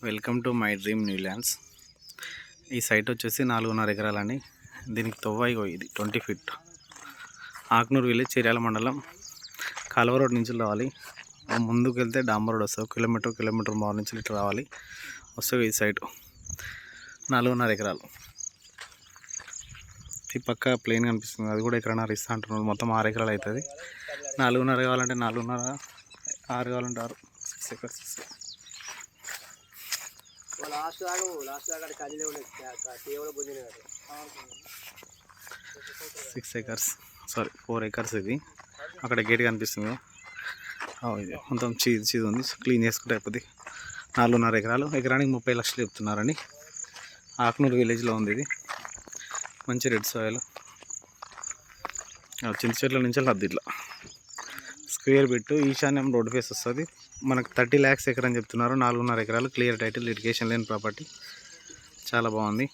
Welcome to my dream new lands. ఈ site వచ్చేసి 4.5 ఎకరాలండి. దీనికి తొవ్వాయి ఇది 20 ఫీట్. ఆక్నూరు విలేజ్, చిర్యాల మండలం. కాలువ రోడ్ నుంచి రావాలి. ముందుకు వెళ్తే డాంబర్ రోడ్ వస్తుంది. కిలోమీటర్ మార్నింగ్ నుంచి ఇట్లా రావాలి. వస్తుంది ఈ సైట్ 4.5 ఎకరాలు. ఈ పక్క ప్లేన్ కనిపిస్తుంది, అది కూడా ఎకరన్నర ఇస్తా అంటున్నారు. మొత్తం 6 ఎకరాలు అవుతుంది. 4.5 కావాలంటే 4.5, 6 కావాలంటే 6, 6 ఎకర్స్. 6 acres, sorry 4 acres. ఇది అక్కడ గేట్ కనిపిస్తుంది, ఇది మొత్తం చీజ్ ఉంది. క్లీన్ చేసుకుంటే అయిపోతుంది. 4.5 ఎకరాలు. ఎకరానికి 30 లక్షలు చెప్తున్నారండి. ఆక్నూరు విలేజ్లో ఉంది. ఇది మంచి రెడ్ సాయిల్. చింత చెట్ల నుంచి లద్ది ఇట్లా స్క్వేర్ బిట్. ఈశాన్యం రోడ్ ఫేస్ వస్తుంది. మనకు 30 lakhs ఎకరం చెప్తున్నారు. 4.5 ఎకరాలు. క్లియర్ టైటిల్, లిటిగేషన్ లేని ప్రాపర్టీ. చాలా బాగుంది.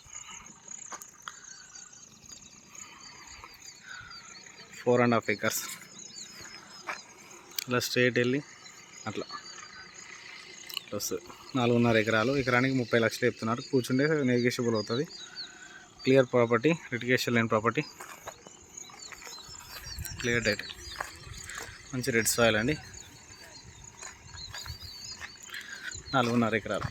4.5 ఎకర్స్. అలా స్ట్రైట్ వెళ్ళి అట్లా వస్తుంది. 4.5 ఎకరాలు. ఎకరానికి 30 లక్షలు చెప్తున్నారు. కూర్చుంటే నెగోషియబుల్ అవుతుంది. క్లియర్ ప్రాపర్టీ, లిటిగేషన్ లేని ప్రాపర్టీ. Clear title. మంచి రెడ్ సాయిల్ అండి. 4.5 ఎకరాలు.